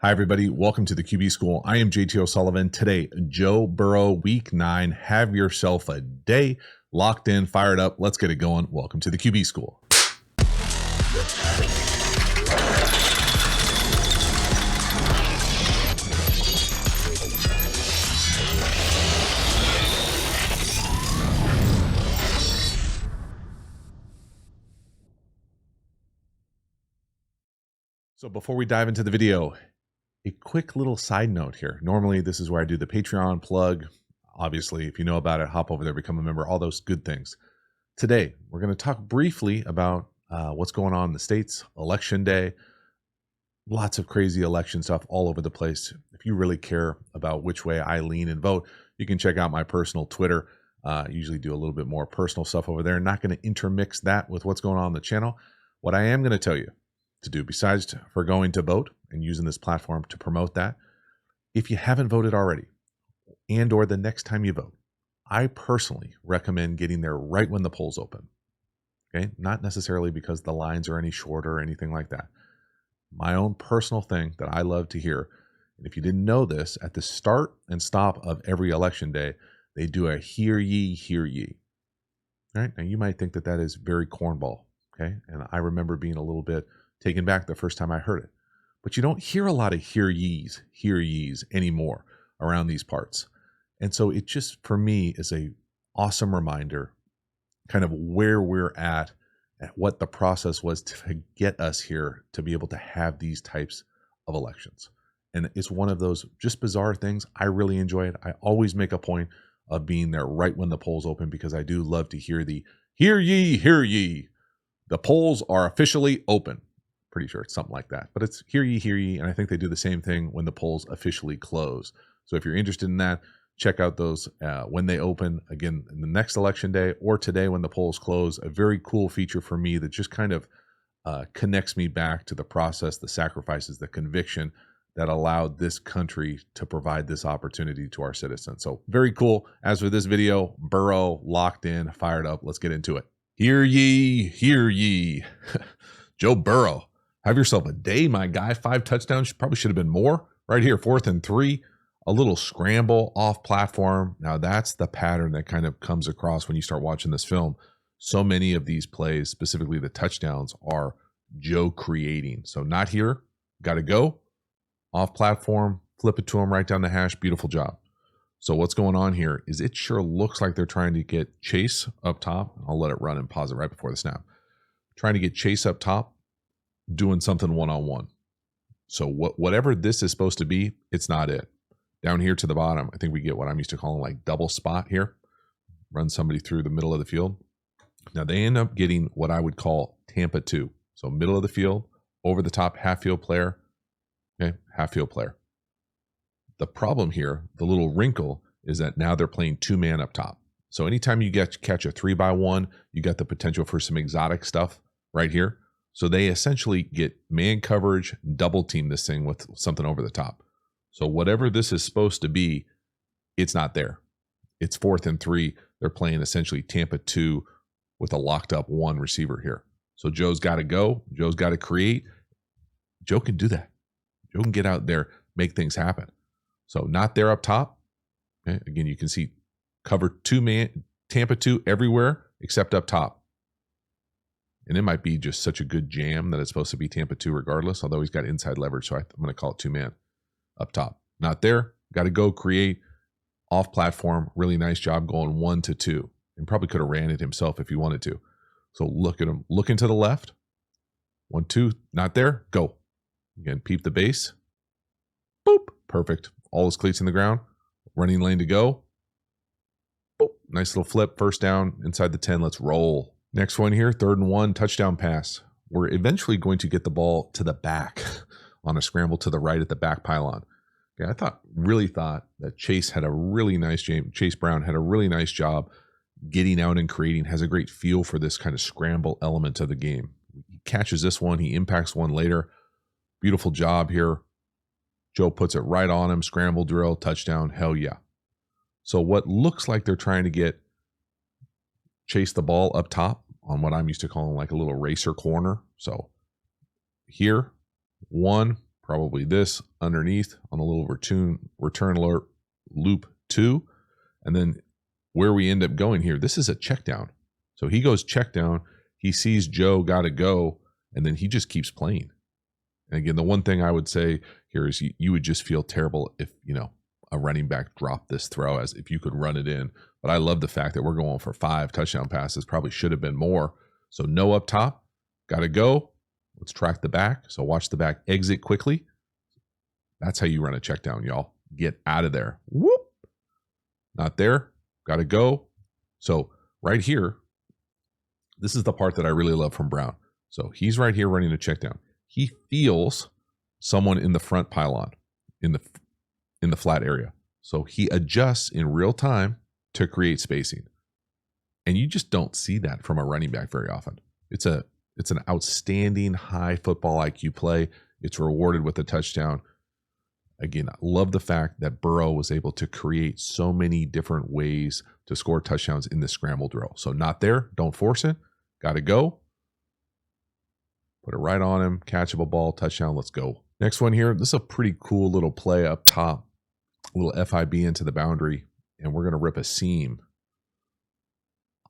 Hi, everybody. Welcome to the QB School. I am JT O'Sullivan. Today, Joe Burrow, week 9. Have yourself a day. Locked in, fired up. Let's get it going. Welcome to the QB School. So before we dive into the video, a quick little side note here. Normally, this is where I do the Patreon plug. Obviously, if you know about it, hop over there, become a member, all those good things. Today, we're going to talk briefly about what's going on in the States, Election Day. Lots of crazy election stuff all over the place. If you really care about which way I lean and vote, you can check out my personal Twitter. Usually do a little bit more personal stuff over there. Not going to intermix that with what's going on the channel. What I am going to tell you to do, besides for going to vote and using this platform to promote that, if you haven't voted already and or the next time you vote, I personally recommend getting there right when the polls open. Okay, not necessarily because the lines are any shorter or anything like that. My own personal thing that I love to hear, and if you didn't know this, at the start and stop of every election day, they do a hear ye, hear ye. All right, now you might think that that is very cornball, okay? And I remember being a little bit taken back the first time I heard it. But you don't hear a lot of hear ye's anymore around these parts. And so it just, for me, is a awesome reminder kind of where we're at and what the process was to get us here to be able to have these types of elections. And it's one of those just bizarre things. I really enjoy it. I always make a point of being there right when the polls open because I do love to hear the hear ye, hear ye. The polls are officially open. Pretty sure it's something like that, but it's hear ye, and I think they do the same thing when the polls officially close. So if you're interested in that, check out those when they open, again, in the next election day or today when the polls close. A very cool feature for me that just kind of connects me back to the process, the sacrifices, the conviction that allowed this country to provide this opportunity to our citizens. So very cool. As for this video, Burrow, locked in, fired up. Let's get into it. Hear ye. Joe Burrow. Have yourself a day, my guy. 5 touchdowns. Probably should have been more. Right here, 4th and 3. A little scramble off platform. Now that's the pattern that kind of comes across when you start watching this film. So many of these plays, specifically the touchdowns, are Joe creating. So not here. Got to go. Off platform. Flip it to him right down the hash. Beautiful job. So what's going on here is it sure looks like they're trying to get Chase up top. I'll let it run and pause it right before the snap. Trying to get Chase up top, doing something one-on-one. So whatever this is supposed to be, it's not it. Down here to the bottom, I think we get what I'm used to calling like double spot here. Run somebody through the middle of the field. Now they end up getting what I would call Tampa 2. So middle of the field, over the top, half field player. Okay, half field player. The problem here, the little wrinkle, is that now they're playing 2-man up top. So anytime you catch a 3-by-1, you got the potential for some exotic stuff right here. So they essentially get man coverage, double team this thing with something over the top. So whatever this is supposed to be, it's not there. It's 4th and 3. They're playing essentially Tampa 2 with a locked up 1 receiver here. So Joe's got to go. Joe's got to create. Joe can do that. Joe can get out there, make things happen. So not there up top. Okay. Again, you can see cover 2-man, Tampa 2 everywhere except up top. And it might be just such a good jam that it's supposed to be Tampa 2 regardless, although he's got inside leverage, so I'm going to call it 2-man up top. Not there. Got to go create off platform. Really nice job going 1-2. And probably could have ran it himself if he wanted to. So look at him. Looking to the left. 1-2. Not there. Go. Again, peep the base. Boop. Perfect. All his cleats in the ground. Running lane to go. Boop. Nice little flip. First down inside the 10. Let's roll. Next one here, 3rd and 1, touchdown pass. We're eventually going to get the ball to the back on a scramble to the right at the back pylon. Okay, I really thought that Chase had a really nice game. Chase Brown had a really nice job getting out and creating, has a great feel for this kind of scramble element of the game. He catches this one, he impacts one later. Beautiful job here. Joe puts it right on him, scramble drill, touchdown, hell yeah. So what looks like they're trying to get Chase the ball up top on what I'm used to calling like a little racer corner. So here, 1, probably this underneath on a little return alert loop 2. And then where we end up going here, this is a check down. So he goes check down. He sees Joe got to go, and then he just keeps playing. And again, the one thing I would say here is you would just feel terrible if, a running back dropped this throw, as if you could run it in. But I love the fact that we're going for 5 touchdown passes. Probably should have been more. So no up top. Got to go. Let's track the back. So watch the back exit quickly. That's how you run a check down, y'all. Get out of there. Whoop. Not there. Got to go. So right here, this is the part that I really love from Brown. So he's right here running a check down. He feels someone in the front pylon, in the flat area. So he adjusts in real time to create spacing. And you just don't see that from a running back very often. It's an outstanding high football IQ play. It's rewarded with a touchdown. Again, I love the fact that Burrow was able to create so many different ways to score touchdowns in the scramble drill. So not there, don't force it. Got to go. Put it right on him, catchable ball, touchdown, let's go. Next one here, this is a pretty cool little play up top. A little FIB into the boundary, and we're going to rip a seam.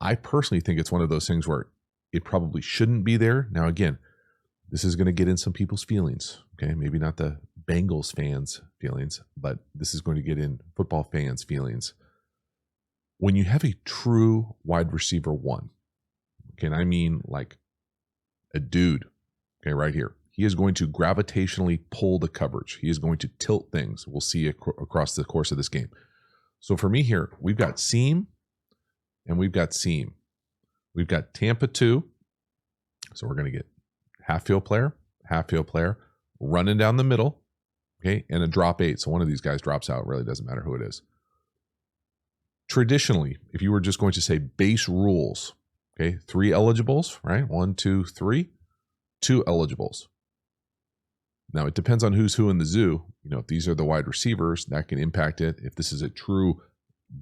I personally think it's one of those things where it probably shouldn't be there. Now, again, this is going to get in some people's feelings, okay? Maybe not the Bengals fans' feelings, but this is going to get in football fans' feelings. When you have a true wide receiver 1, okay, and I mean like a dude, okay, right here. He is going to gravitationally pull the coverage. He is going to tilt things. We'll see across the course of this game. So for me here, we've got seam and we've got seam. We've got Tampa 2. So we're going to get half field player, running down the middle, okay, and a drop 8. So one of these guys drops out. It really doesn't matter who it is. Traditionally, if you were just going to say base rules, okay, 3 eligibles, right? 1, 2, 3, 2 eligibles. Now, it depends on who's who in the zoo. If these are the wide receivers, that can impact it. If this is a true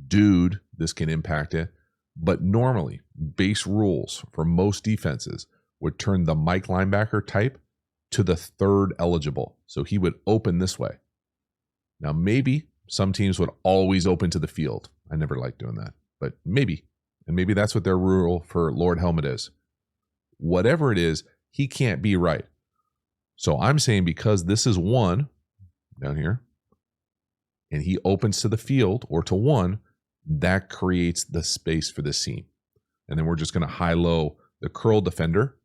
dude, this can impact it. But normally, base rules for most defenses would turn the Mike linebacker type to the 3rd eligible. So he would open this way. Now, maybe some teams would always open to the field. I never liked doing that, but maybe. And maybe that's what their rule for Lord Helmet is. Whatever it is, he can't be right. So I'm saying because this is 1 down here, and he opens to the field or to 1, that creates the space for the seam. And then we're just going to high-low the curl defender,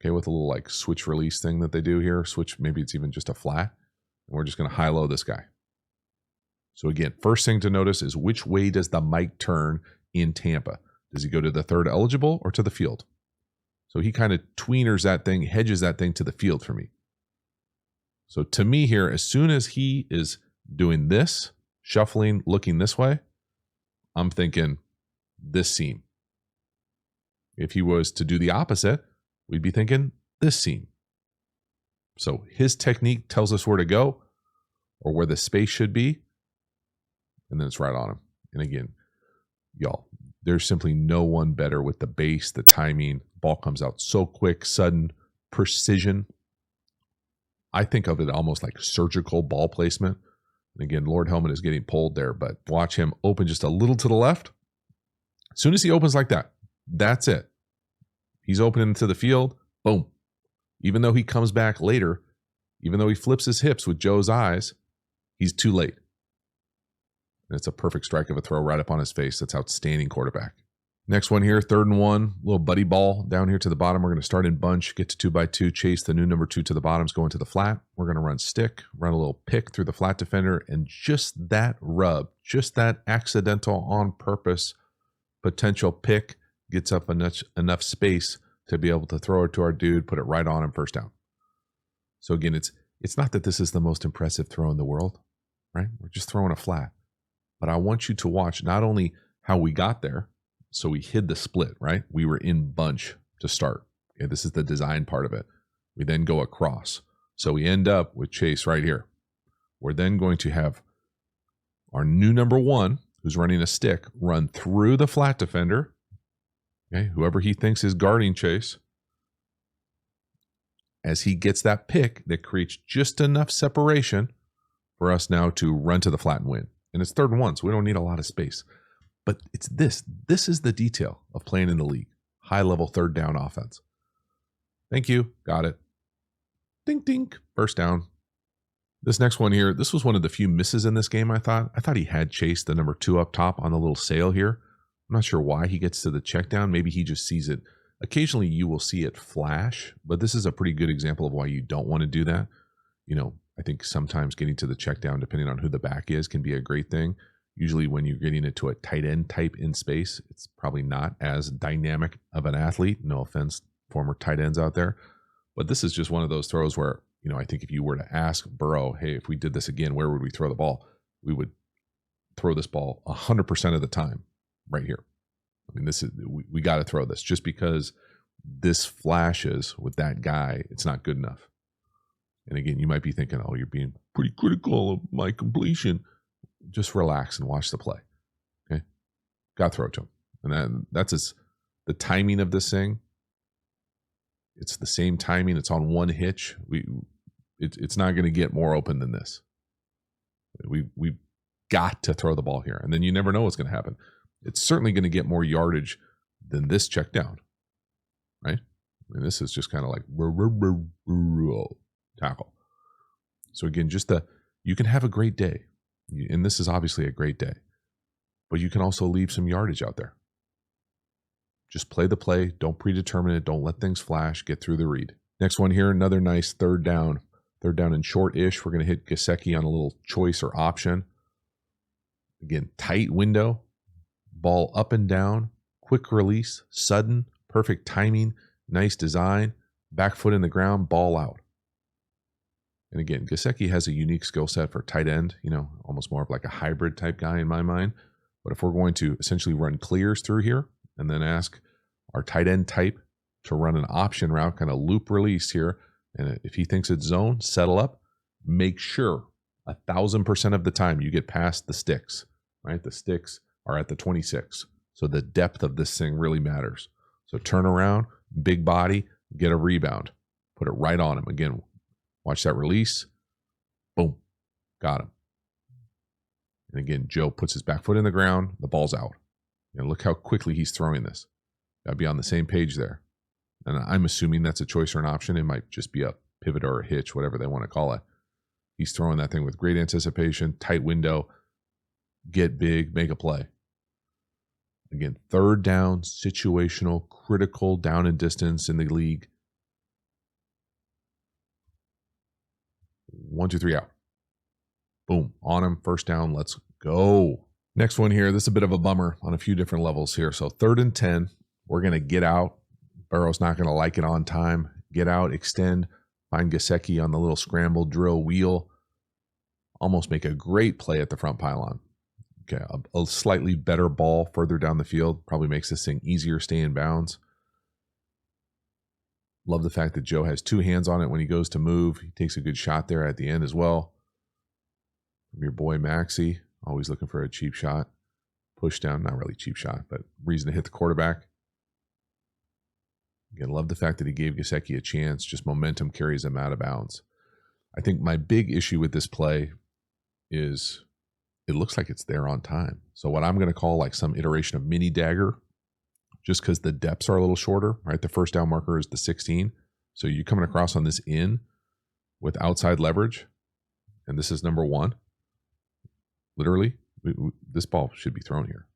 okay, with a little like switch release thing that they do here. Switch, maybe it's even just a flat. And we're just going to high-low this guy. So again, first thing to notice is which way does the Mike turn in Tampa? Does he go to the 3rd eligible or to the field? So he kind of tweeners that thing, hedges that thing to the field for me. So to me here, as soon as he is doing this, shuffling, looking this way, I'm thinking this seam. If he was to do the opposite, we'd be thinking this seam. So his technique tells us where to go or where the space should be, and then it's right on him. And again, y'all, there's simply no one better with the base, the timing. Ball comes out so quick, sudden, precision. I think of it almost like surgical ball placement. And again, Lord Helmet is getting pulled there, but watch him open just a little to the left. As soon as he opens like that, that's it. He's opening to the field, boom. Even though he comes back later, even though he flips his hips with Joe's eyes, he's too late. And it's a perfect strike of a throw right up on his face. That's outstanding quarterback. Next one here, 3rd and 1, little buddy ball down here to the bottom. We're going to start in bunch, get to 2x2, chase the new number 2 to the bottoms, go into the flat. We're going to run stick, run a little pick through the flat defender, and just that rub, just that accidental on purpose potential pick gets up enough space to be able to throw it to our dude, put it right on him, first down. So again, it's not that this is the most impressive throw in the world, right? We're just throwing a flat. But I want you to watch not only how we got there, so we hid the split, right? We were in bunch to start. Okay, this is the design part of it. We then go across. So we end up with Chase right here. We're then going to have our new number 1, who's running a stick, run through the flat defender. Okay, whoever he thinks is guarding Chase. as he gets that pick that creates just enough separation for us now to run to the flat and win. And it's 3rd and 1, so we don't need a lot of space. But it's this. This is the detail of playing in the league. High-level 3rd down offense. Thank you. Got it. Dink, dink. 1st down. This next one here, this was one of the few misses in this game, I thought. I thought he had Chase, the number 2 up top on the little sail here. I'm not sure why he gets to the check down. Maybe he just sees it. Occasionally you will see it flash, but this is a pretty good example of why you don't want to do that. You know, I think sometimes getting to the check down, depending on who the back is, can be a great thing. Usually when you're getting it to a tight end type in space, it's probably not as dynamic of an athlete. No offense, former tight ends out there. But this is just one of those throws where, you know, I think if you were to ask Burrow, hey, if we did this again, where would we throw the ball? We would throw this ball 100% of the time right here. I mean, this is, we got to throw this just because this flashes with that guy. It's not good enough. And again, you might be thinking, oh, you're being pretty critical of my completion. Just relax and watch the play. Okay. Got to throw it to him. And that's the timing of this thing. It's the same timing. It's on one hitch. It's not going to get more open than this. We've got to throw the ball here. And then you never know what's going to happen. It's certainly going to get more yardage than this check down, right? I mean, this is just kind of like tackle. So again, you can have a great day, and this is obviously a great day, but you can also leave some yardage out there. Just play the play. Don't predetermine it. Don't let things flash. Get through the read. Next one here, another nice 3rd down. 3rd down and short-ish. We're going to hit Gesicki on a little choice or option. Again, tight window. Ball up and down, quick release, sudden, perfect timing, nice design, back foot in the ground, ball out. And again, Gesicki has a unique skill set for tight end, you know, almost more of like a hybrid type guy in my mind. But if we're going to essentially run clears through here and then ask our tight end type to run an option route, kind of loop release here, and if he thinks it's zone, settle up, make sure 1,000% of the time you get past the sticks, right? The sticks are at the 26. So the depth of this thing really matters. So turn around, big body, get a rebound, put it right on him. Again, watch that release. Boom, got him. And again, Joe puts his back foot in the ground, the ball's out. And look how quickly he's throwing this. Got to be on the same page there. And I'm assuming that's a choice or an option. It might just be a pivot or a hitch, whatever they want to call it. He's throwing that thing with great anticipation, tight window, get big, make a play. Again, 3rd down, situational, critical down and distance in the league. 1, 2, 3 out. Boom, on him, 1st down, let's go. Next one here, this is a bit of a bummer on a few different levels here. So 3rd and 10, we're going to get out. Burrow's not going to like it on time. Get out, extend, find Gesicki on the little scramble, drill, wheel. Almost make a great play at the front pylon. Okay, a slightly better ball further down the field probably makes this thing easier to stay in bounds. Love the fact that Joe has 2 hands on it when he goes to move. He takes a good shot there at the end as well. From your boy Maxey, always looking for a cheap shot. Push down, not really cheap shot, but reason to hit the quarterback. Again, love the fact that he gave Gesicki a chance. Just momentum carries him out of bounds. I think my big issue with this play is it looks like it's there on time. So what I'm going to call like some iteration of mini dagger, just because the depths are a little shorter, right? The 1st down marker is the 16. So you're coming across on this in with outside leverage, and this is number 1. Literally, this ball should be thrown here.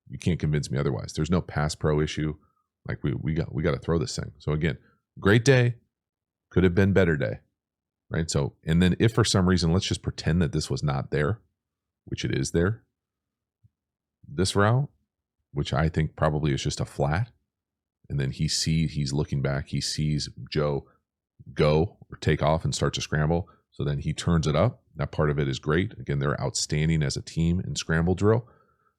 You can't convince me otherwise. There's no pass pro issue. Like we got to throw this thing. So again, great day, could have been better day, right? So, and then if for some reason, let's just pretend that this was not there, which it is there. This route, which I think probably is just a flat, and then he's looking back, he sees Joe go or take off and start to scramble. So then he turns it up. That part of it is great. Again, they're outstanding as a team in scramble drill.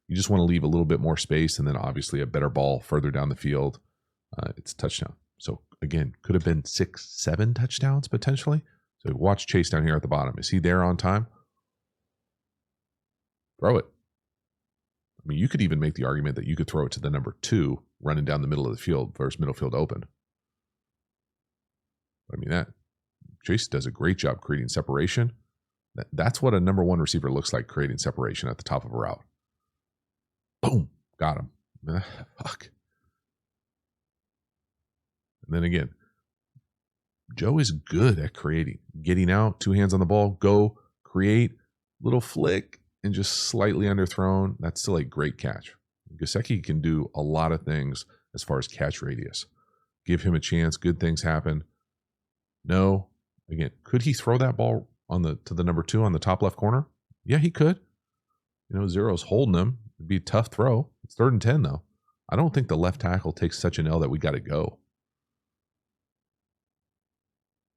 You just want to leave a little bit more space, and then obviously a better ball further down the field. It's touchdown. So again, could have been 6, 7 touchdowns potentially. So watch Chase down here at the bottom. Is he there on time? Throw it. I mean, you could even make the argument that you could throw it to the number 2 running down the middle of the field versus middle field open. I mean, Chase does a great job creating separation. That's what a number one receiver looks like, creating separation at the top of a route. Boom, got him. Fuck. And then again, Joe is good at creating, getting out, 2 hands on the ball, go, create, little flick, and just slightly underthrown. That's still a great catch. Gesicki can do a lot of things as far as catch radius. Give him a chance, good things happen. No, again, could he throw that ball to the number 2 on the top left corner? Yeah, he could. Zero's holding him. It'd be a tough throw. It's 3rd and 10 though. I don't think the left tackle takes such an L that we got to go.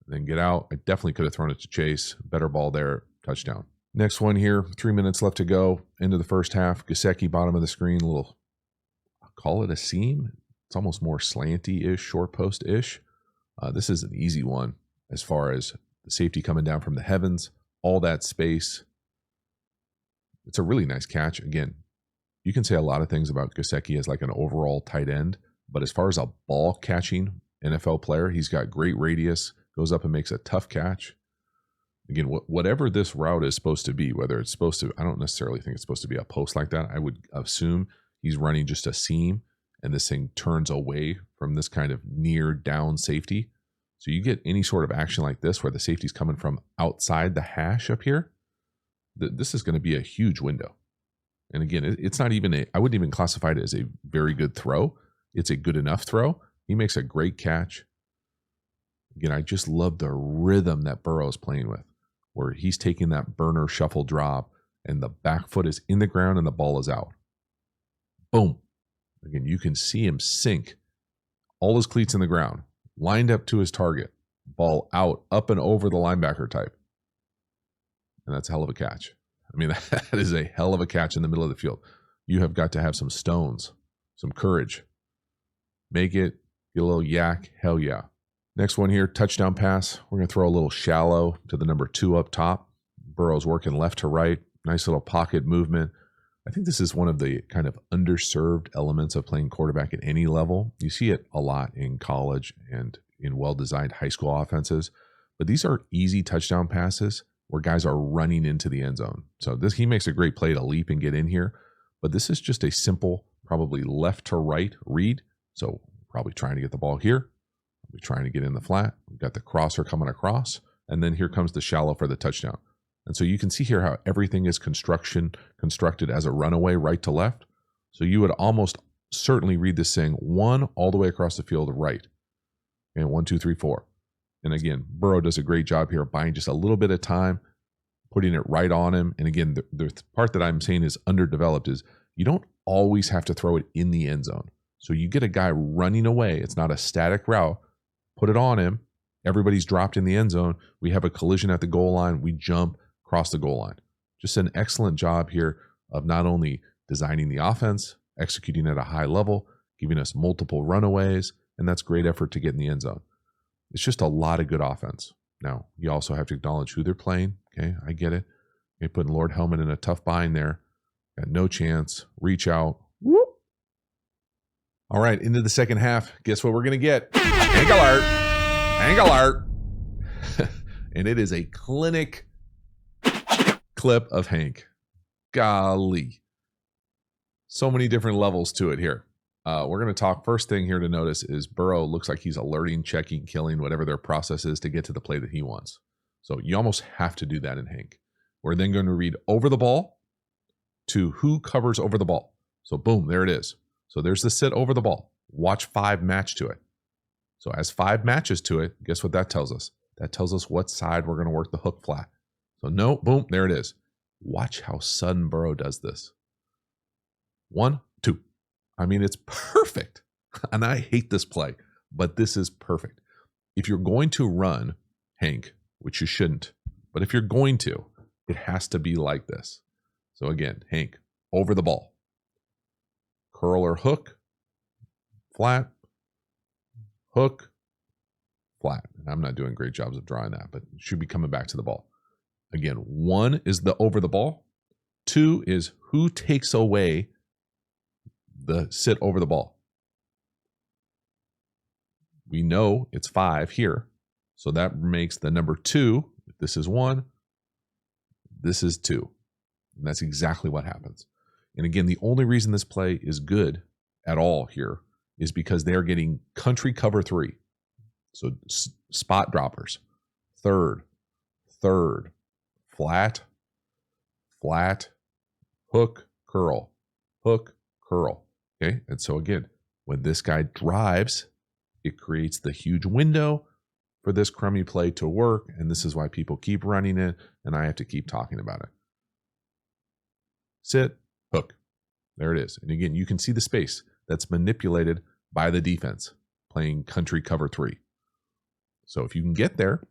Then get out. I definitely could have thrown it to Chase. Better ball there. Touchdown. Next one here. 3 minutes left to go. Into the first half. Gesicki, bottom of the screen. I'll call it a seam. It's almost more slanty-ish, short post-ish. This is an easy one as far as the safety coming down from the heavens. All that space. It's a really nice catch. Again, you can say a lot of things about Gesicki as like an overall tight end. But as far as a ball catching NFL player, he's got great radius. Goes up and makes a tough catch. Again, whatever this route is supposed to be, whether it's supposed to, I don't necessarily think it's supposed to be a post like that. I would assume he's running just a seam and this thing turns away from this kind of near down safety. So you get any sort of action like this where the safety's coming from outside the hash up here. This is going to be a huge window. And again, it's not even I wouldn't even classify it as a very good throw. It's a good enough throw. He makes a great catch. Again, I just love the rhythm that Burrow is playing with, where he's taking that burner shuffle drop and the back foot is in the ground and the ball is out. Boom. Again, you can see him sink. All his cleats in the ground, lined up to his target, ball out, up and over the linebacker type. And that's a hell of a catch. I mean, that is a hell of a catch in the middle of the field. You have got to have some stones, some courage. Make it, get a little yak, hell yeah. Next one here, touchdown pass. We're going to throw a little shallow to the number 2 up top. Burrow's working left to right. Nice little pocket movement. I think this is one of the kind of underserved elements of playing quarterback at any level. You see it a lot in college and in well-designed high school offenses. But these are easy touchdown passes where guys are running into the end zone. So he makes a great play to leap and get in here. But this is just a simple, probably left to right read. So probably trying to get the ball here. We're trying to get in the flat. We've got the crosser coming across. And then here comes the shallow for the touchdown. And so you can see here how everything is constructed as a runaway right to left. So you would almost certainly read this thing 1 all the way across the field right. And 1, 2, 3, 4. And again, Burrow does a great job here buying just a little bit of time, putting it right on him. And again, the part that I'm saying is underdeveloped is you don't always have to throw it in the end zone. So you get a guy running away. It's not a static route. Put it on him. Everybody's dropped in the end zone. We have a collision at the goal line. We jump across the goal line. Just an excellent job here of not only designing the offense, executing at a high level, giving us multiple runaways, and that's great effort to get in the end zone. It's just a lot of good offense. Now, you also have to acknowledge who they're playing. Okay, I get it. Okay, putting Lord Hellman in a tough bind there. Got no chance. Reach out. Whoop. All right, into the second half. Guess what we're going to get? Hank alert. Hank alert. And it is a clinic clip of Hank. Golly. So many different levels to it here. We're going to talk. First thing here to notice is Burrow looks like he's alerting, checking, killing, whatever their process is to get to the play that he wants. So you almost have to do that in Hank. We're then going to read over the ball to who covers over the ball. So boom, there it is. So there's the sit over the ball. Watch 5 match to it. So as 5 matches to it, guess what that tells us? That tells us what side we're going to work the hook flat. So no, boom, there it is. Watch how sudden Burrow does this. 1, 2. I mean, it's perfect. And I hate this play, but this is perfect. If you're going to run Hank, which you shouldn't, but if you're going to, it has to be like this. So again, Hank, over the ball. Curl or hook, flat, hook, flat. And I'm not doing great jobs of drawing that, but it should be coming back to the ball. Again, 1 is the over the ball. 2 is who takes away the sit over the ball. We know it's 5 here. So that makes the number 2. If this is 1, this is 2. And that's exactly what happens. And again, the only reason this play is good at all here is because they're getting country cover 3. So spot droppers, third, flat, hook, curl, hook, curl. Okay. And so again, when this guy drives, it creates the huge window for this crummy play to work. And this is why people keep running it. And I have to keep talking about it. Sit, hook. There it is. And again, you can see the space that's manipulated by the defense playing country cover 3. So if you can get there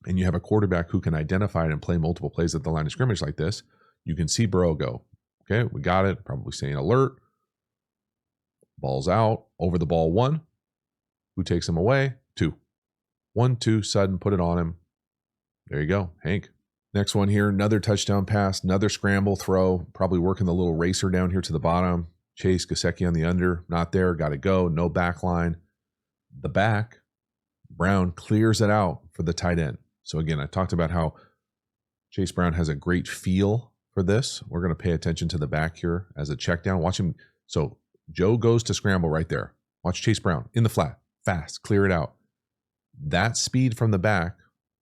and you have a quarterback who can identify it and play multiple plays at the line of scrimmage like this, you can see Burrow go. Okay, we got it. Probably saying alert. Ball's out. Over the ball 1. Who takes him away? 2. 1, 2, sudden, put it on him. There you go, Hank. Next one here, another touchdown pass, another scramble throw, probably working the little racer down here to the bottom. Chase Gesicki on the under, not there, got to go, no back line. The back, Brown clears it out for the tight end. So again, I talked about how Chase Brown has a great feel for this. We're going to pay attention to the back here as a check down. Watch him. So Joe goes to scramble right there. Watch Chase Brown in the flat, fast, clear it out. That speed from the back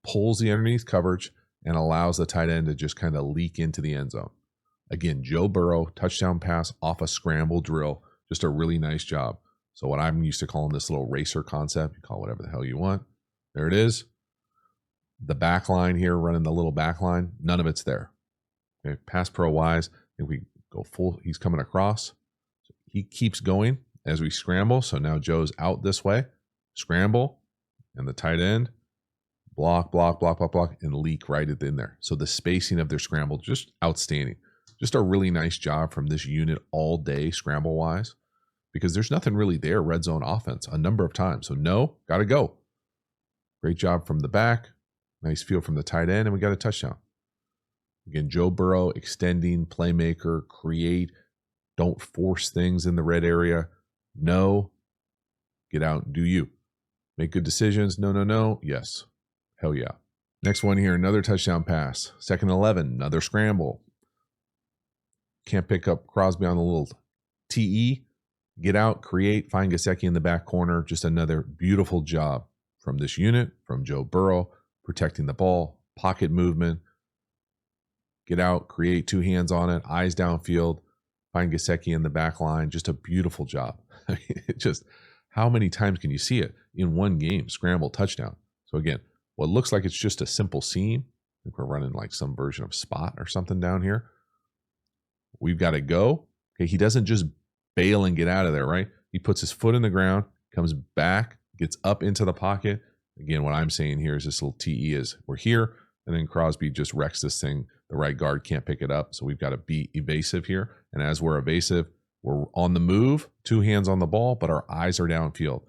pulls the underneath coverage and allows the tight end to just kind of leak into the end zone. Again, Joe Burrow, touchdown pass off a scramble drill. Just a really nice job. So what I'm used to calling this little racer concept, you call it whatever the hell you want. There it is. The back line here, running the little back line, none of it's there. Okay, pass pro wise, if we go full, he's coming across. He keeps going as we scramble. So now Joe's out this way, scramble, and the tight end, block, and leak right in there. So the spacing of their scramble, just outstanding. Just a really nice job from this unit all day, scramble-wise, because there's nothing really there, red zone offense, a number of times. So no, got to go. Great job from the back. Nice feel from the tight end, and we got a touchdown. Again, Joe Burrow, extending, playmaker, create. Don't force things in the red area. No. Get out and do you. Make good decisions. No. Yes. Hell yeah. Next one here, another touchdown pass. 2nd and 11, another scramble. Can't pick up Crosby on the little TE. Get out, create, find Gesicki in the back corner. Just another beautiful job from this unit, from Joe Burrow, protecting the ball, pocket movement. Get out, create, 2 hands on it, eyes downfield, find Gesicki in the back line. Just a beautiful job. I mean, it just, how many times can you see it in one game? Scramble, touchdown. So again, what looks like it's just a simple seam. I think we're running like some version of spot or something down here. We've got to go. Okay, he doesn't just bail and get out of there, right? He puts his foot in the ground, comes back, gets up into the pocket. Again, what I'm saying here is this little TE is we're here, and then Crosby just wrecks this thing. The right guard can't pick it up, so we've got to be evasive here. And as we're evasive, we're on the move, 2 hands on the ball, but our eyes are downfield.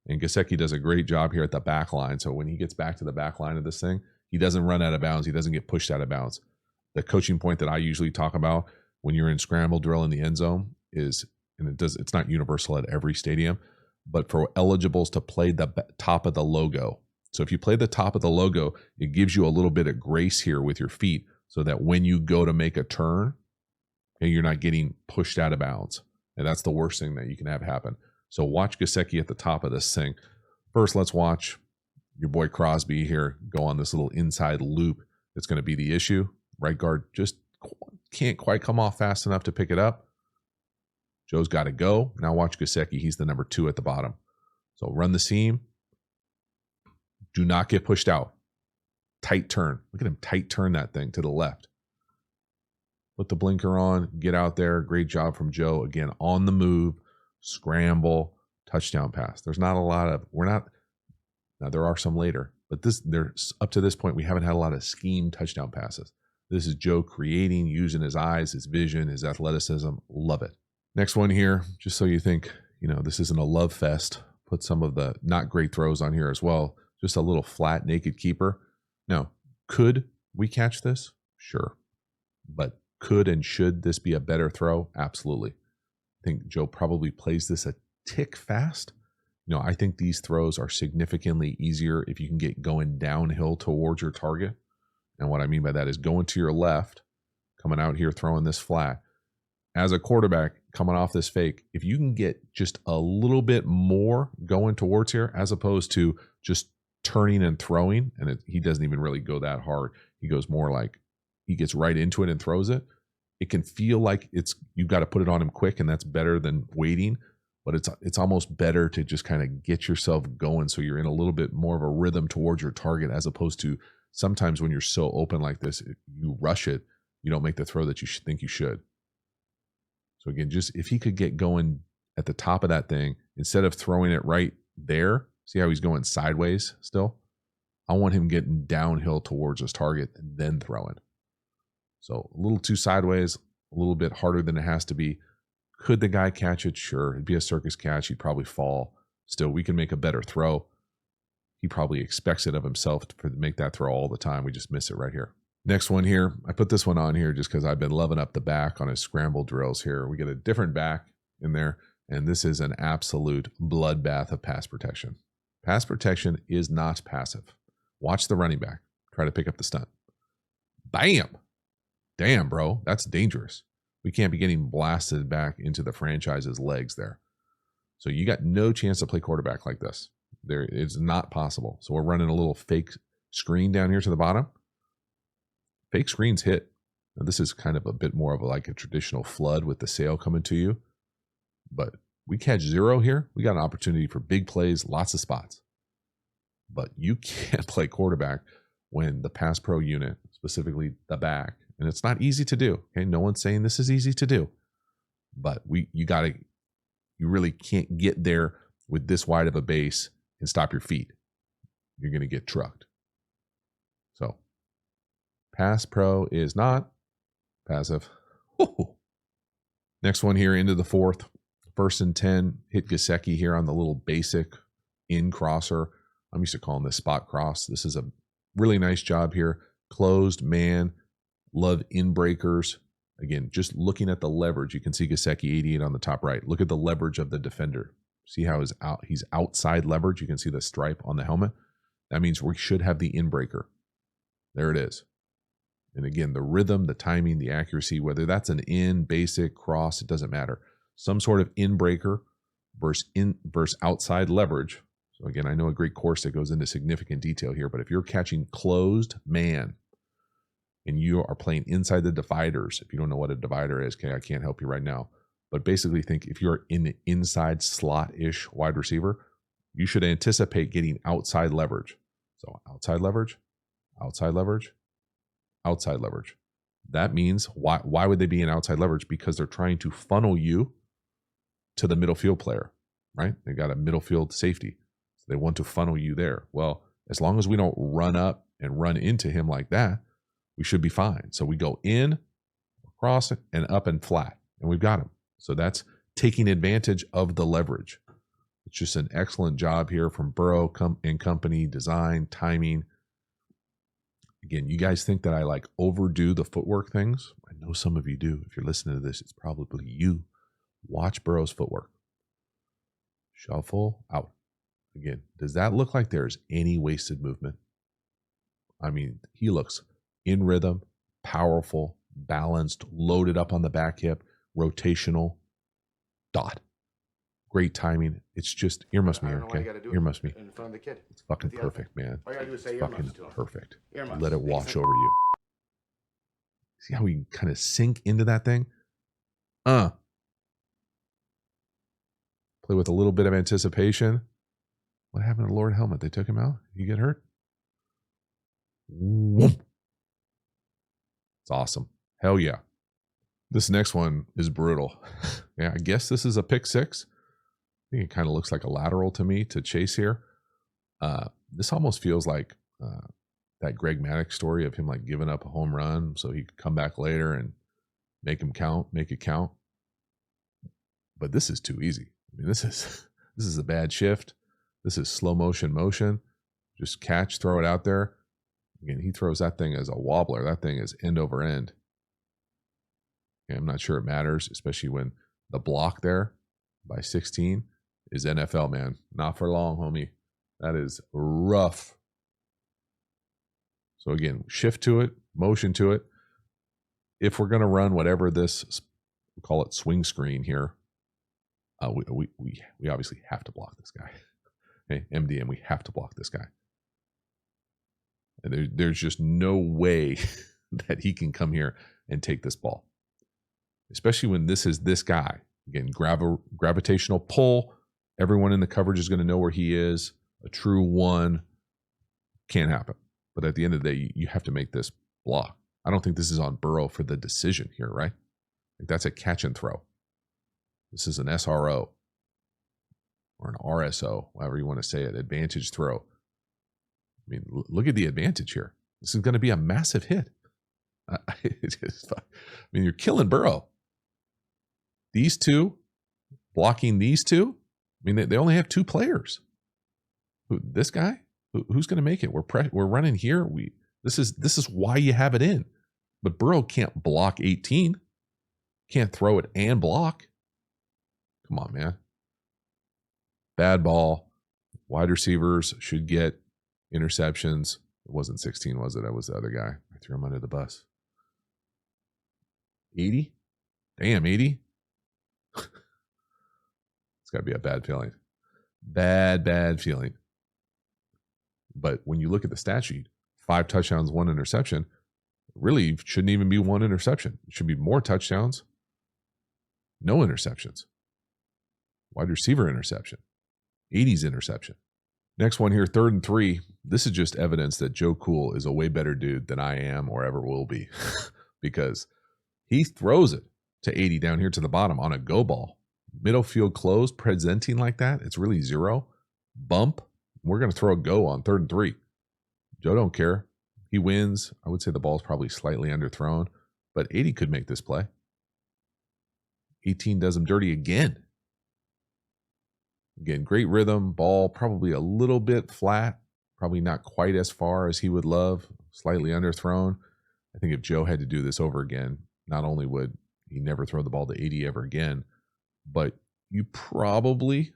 And Gesicki does a great job here at the back line. So when he gets back to the back line of this thing, he doesn't run out of bounds. He doesn't get pushed out of bounds. The coaching point that I usually talk about when you're in scramble drill in the end zone is, and it's not universal at every stadium, but for eligibles to play the top of the logo. So if you play the top of the logo, it gives you a little bit of grace here with your feet so that when you go to make a turn, okay, you're not getting pushed out of bounds. And that's the worst thing that you can have happen. So watch Gesicki at the top of this thing. First, let's watch your boy Crosby here go on this little inside loop. That's going to be the issue. Right guard just can't quite come off fast enough to pick it up. Joe's got to go. Now watch Gesicki. He's the number 2 at the bottom. So run the seam. Do not get pushed out. Tight turn. Look at him tight turn that thing to the left. Put the blinker on. Get out there. Great job from Joe. Again, on the move. Scramble. Touchdown pass. There's not a lot of, now there are some later, but there's up to this point, we haven't had a lot of scheme touchdown passes. This is Joe creating, using his eyes, his vision, his athleticism. Love it. Next one here, just so you think, this isn't a love fest. Put some of the not great throws on here as well. Just a little flat, naked keeper. Now, could we catch this? Sure. But could and should this be a better throw? Absolutely. I think Joe probably plays this a tick fast. I think these throws are significantly easier if you can get going downhill towards your target. And what I mean by that is going to your left, coming out here, throwing this flat. As a quarterback coming off this fake, if you can get just a little bit more going towards here, as opposed to just turning and throwing, and he doesn't even really go that hard. He goes more like he gets right into it and throws it. It can feel like you've got to put it on him quick, and that's better than waiting. But it's almost better to just kind of get yourself going so you're in a little bit more of a rhythm towards your target, as opposed to sometimes when you're so open like this, you rush it, you don't make the throw that you think you should. So again, just if he could get going at the top of that thing, instead of throwing it right there, see how he's going sideways still? I want him getting downhill towards his target and then throwing. So a little too sideways, a little bit harder than it has to be. Could the guy catch it? Sure. It'd be a circus catch. He'd probably fall. Still, we can make a better throw. He probably expects it of himself to make that throw all the time. We just miss it right here. Next one here. I put this one on here just because I've been loving up the back on his scramble drills here. We get a different back in there, and this is an absolute bloodbath of pass protection. Pass protection is not passive. Watch the running back. Try to pick up the stunt. Bam! Damn, bro. That's dangerous. We can't be getting blasted back into the franchise's legs there. So you got no chance to play quarterback like this. It's not possible. So we're running a little fake screen down here to the bottom. Fake screens hit. Now this is kind of a bit more of like a traditional flood with the sail coming to you. But we catch zero here. We got an opportunity for big plays, lots of spots. But you can't play quarterback when the pass pro unit, specifically the back, and it's not easy to do. Okay, no one's saying this is easy to do, but you really can't get there with this wide of a base and stop your feet. You're going to get trucked. So, pass pro is not passive. Ooh. Next one here into the fourth, 1st and 10. Hit Gesicki here on the little basic in crosser. I'm used to calling this spot cross. This is a really nice job here. Closed man. Love in breakers. Again, just looking at the leverage, you can see Gesicki 88 on the top right. Look at the leverage of the defender. See how he's outside leverage? You can see the stripe on the helmet. That means we should have the in breaker. There it is. And again, the rhythm, the timing, the accuracy, whether that's an in, basic, cross, it doesn't matter. Some sort of in breaker versus outside leverage. So again, I know a great course that goes into significant detail here, but if you're catching closed man, and you are playing inside the dividers, if you don't know what a divider is, okay, I can't help you right now. But basically think if you're in the inside slot-ish wide receiver, you should anticipate getting outside leverage. So outside leverage, outside leverage, outside leverage. That means why would they be in outside leverage? Because they're trying to funnel you to the middle field player, right? They got a middle field safety. So they want to funnel you there. Well, as long as we don't run up and run into him like that, we should be fine. So we go in, across, and up and flat, and we've got him. So that's taking advantage of the leverage. It's just an excellent job here from Burrow and company, design, timing. Again, you guys think that I like overdo the footwork things? I know some of you do. If you're listening to this, it's probably you. Watch Burrow's footwork. Shuffle out. Again, does that look like there's any wasted movement? I mean, he looks in rhythm, powerful, balanced, loaded up on the back hip, rotational, dot. Great timing. It's just earmuffs me, okay? Earmuffs me. In front of the kid. It's fucking perfect, man. All you gotta do is say It's fucking perfect. Earmuffs. Let it wash over you. See how we kind of sink into that thing? Play with a little bit of anticipation. What happened to Lord Helmet? They took him out? You get hurt? Whoop. It's awesome. Hell yeah. This next one is brutal. Yeah, I guess this is a pick six. I think it kind of looks like a lateral to me to Chase here. This almost feels like that Greg Maddux story of him like giving up a home run so he could come back later and make it count. But this is too easy. I mean, this is a bad shift. This is slow motion. Just catch, throw it out there. Again, he throws that thing as a wobbler. That thing is end over end. Okay, I'm not sure it matters, especially when the block there by 16 is NFL, man. Not for long, homie. That is rough. So again, shift to it, motion to it. If we're going to run whatever this, we call it swing screen here, we obviously have to block this guy. Okay, MDM, we have to block this guy. And there's just no way that he can come here and take this ball, especially when this is this guy. Again, gravitational pull. Everyone in the coverage is going to know where he is. A true one can't happen. But at the end of the day, you have to make this block. I don't think this is on Burrow for the decision here, right? Like that's a catch and throw. This is an SRO or an RSO, however you want to say it, advantage throw. I mean, look at the advantage here. This is going to be a massive hit. I mean, you're killing Burrow. These two, blocking these two, I mean, they only have two players. This guy, who's going to make it? We're running here. This is why you have it in. But Burrow can't block 18. Can't throw it and block. Come on, man. Bad ball. Wide receivers should get interceptions. It wasn't 16, was it? That was the other guy. I threw him under the bus. 80? Damn, 80? It's got to be a bad feeling. Bad feeling. But when you look at the stat sheet, 5 touchdowns, 1 interception, really shouldn't even be 1 interception. It should be more touchdowns, no interceptions. Wide receiver interception, 80s interception. Next one here, 3rd and 3. This is just evidence that Joe Cool is a way better dude than I am or ever will be because he throws it to 80 down here to the bottom on a go ball. Middle field close, presenting like that, it's really 0. Bump, we're going to throw a go on 3rd and 3. Joe don't care. He wins. I would say the ball's probably slightly underthrown, but 80 could make this play. 18 does him dirty again. Again, great rhythm, ball probably a little bit flat, probably not quite as far as he would love, slightly underthrown. I think if Joe had to do this over again, not only would he never throw the ball to 80 ever again, but you probably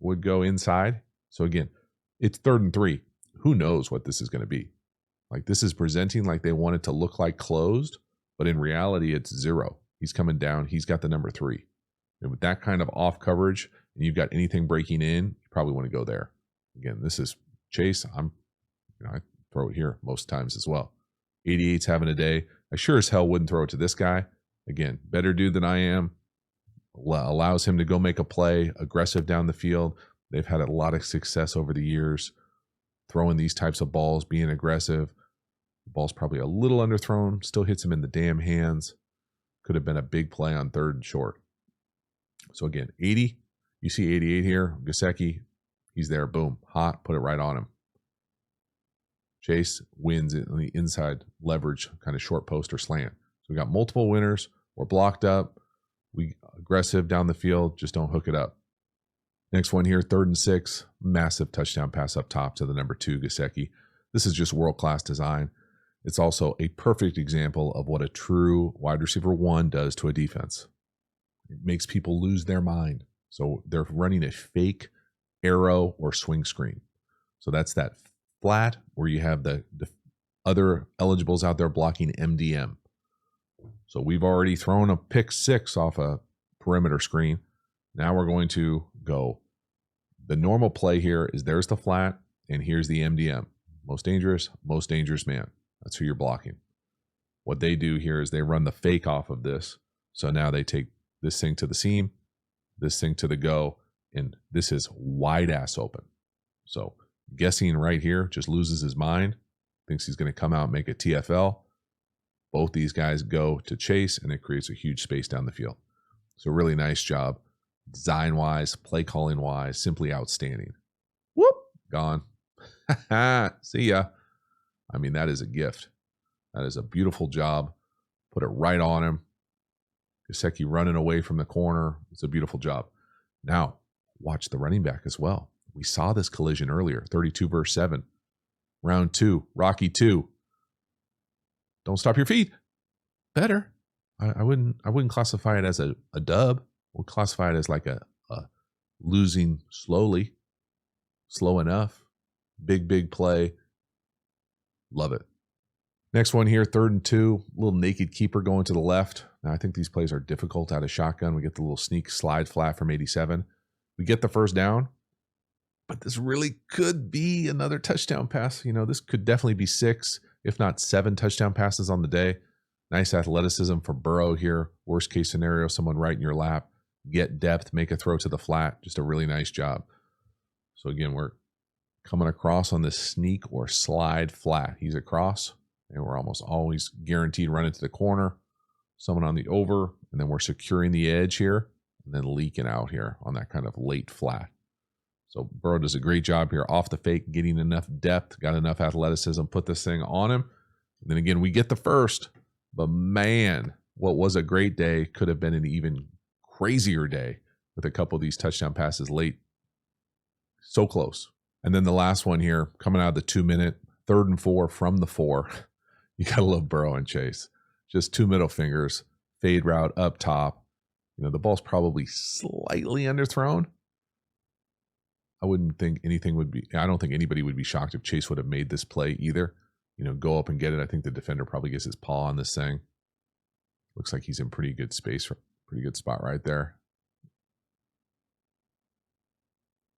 would go inside. So again, it's 3rd and 3. Who knows what this is going to be? Like this is presenting like they want it to look like closed, but in reality, it's 0. He's coming down. He's got the number 3. And with that kind of off coverage, and you've got anything breaking in, you probably want to go there. Again, this is Chase. I throw it here most times as well. 88's having a day. I sure as hell wouldn't throw it to this guy. Again, better dude than I am. Allows him to go make a play, aggressive down the field. They've had a lot of success over the years throwing these types of balls, being aggressive. The ball's probably a little underthrown, still hits him in the damn hands. Could have been a big play on 3rd and short. So again, 80. You see 88 here. Gesicki, he's there. Boom. Hot. Put it right on him. Chase wins on the inside leverage, kind of short post or slant. So we got multiple winners. We're blocked up. We aggressive down the field. Just don't hook it up. Next one here, 3rd and 6. Massive touchdown pass up top to the number 2, Gesicki. This is just world-class design. It's also a perfect example of what a true wide receiver 1 does to a defense. It makes people lose their mind. So they're running a fake arrow or swing screen. So that's that flat where you have the other eligibles out there blocking MDM. So we've already thrown a pick 6 off a perimeter screen. Now we're going to go. The normal play here is there's the flat and here's the MDM. Most dangerous man. That's who you're blocking. What they do here is they run the fake off of this. So now they take this thing to the seam, this thing to the go, and this is wide ass open. So guessing right here just loses his mind, thinks he's going to come out and make a TFL. Both these guys go to chase, and it creates a huge space down the field. So really nice job. Design-wise, play calling-wise, simply outstanding. Whoop, gone. See ya. I mean, that is a gift. That is a beautiful job. Put it right on him. Gesicki running away from the corner. It's a beautiful job. Now, watch the running back as well. We saw this collision earlier, 32 versus 7. Round 2, Rocky 2. Don't stop your feet. Better. I wouldn't classify it as a dub. We'll classify it as like a losing slowly, slow enough, big play. Love it. Next one here, 3rd and 2, little naked keeper going to the left. Now, I think these plays are difficult out of shotgun. We get the little sneak slide flat from 87. We get the first down, but this really could be another touchdown pass. You know, this could definitely be 6, if not 7 touchdown passes on the day. Nice athleticism for Burrow here. Worst case scenario, someone right in your lap. Get depth, make a throw to the flat. Just a really nice job. So again, we're coming across on this sneak or slide flat. He's across, and we're almost always guaranteed run into the corner. Someone on the over, and then we're securing the edge here, and then leaking out here on that kind of late flat. So Burrow does a great job here off the fake, getting enough depth, got enough athleticism, put this thing on him. And then again, we get the first. But man, what was a great day could have been an even crazier day with a couple of these touchdown passes late. So close. And then the last one here, coming out of the 2-minute, 3rd and 4 from the 4. You got to love Burrow and Chase. Just 2 middle fingers, fade route up top. You know, the ball's probably slightly underthrown. I don't think anybody would be shocked if Chase would have made this play either. You know, go up and get it. I think the defender probably gets his paw on this thing. Looks like he's in pretty good space, pretty good spot right there.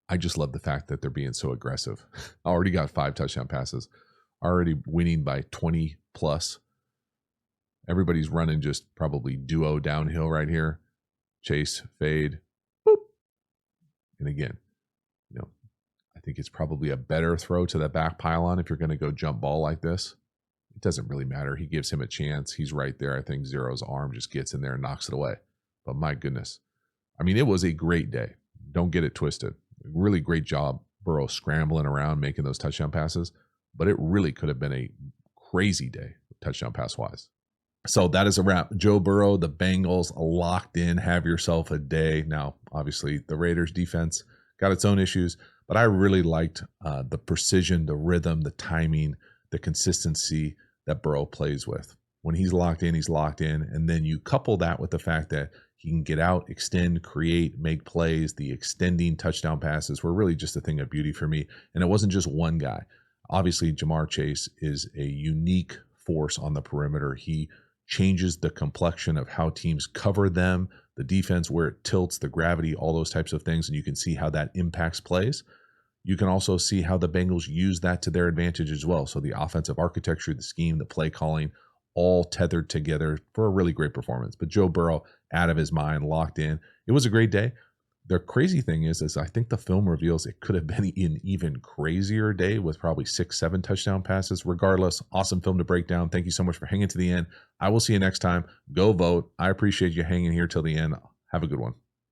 I just love the fact that they're being so aggressive. Already got 5 touchdown passes, already winning by 20 plus. Everybody's running just probably duo downhill right here. Chase, fade, boop. And again, you know, I think it's probably a better throw to the back pylon if you're going to go jump ball like this. It doesn't really matter. He gives him a chance. He's right there. I think Zero's arm just gets in there and knocks it away. But my goodness. I mean, it was a great day. Don't get it twisted. Really great job, Burrow scrambling around, making those touchdown passes. But it really could have been a crazy day, touchdown pass-wise. So that is a wrap. Joe Burrow, the Bengals, locked in. Have yourself a day. Now, obviously, the Raiders' defense got its own issues. But I really liked the precision, the rhythm, the timing, the consistency that Burrow plays with. When he's locked in, he's locked in. And then you couple that with the fact that he can get out, extend, create, make plays. The extending touchdown passes were really just a thing of beauty for me. And it wasn't just one guy. Obviously, Jamar Chase is a unique force on the perimeter. He changes the complexion of how teams cover them, the defense, where it tilts, the gravity, all those types of things. And you can see how that impacts plays. You can also see how the Bengals use that to their advantage as well. So the offensive architecture, the scheme, the play calling, all tethered together for a really great performance. But Joe Burrow, out of his mind, locked in. It was a great day. The crazy thing is I think the film reveals it could have been an even crazier day with probably 6, 7 touchdown passes. Regardless, awesome film to break down. Thank you so much for hanging to the end. I will see you next time. Go vote. I appreciate you hanging here till the end. Have a good one.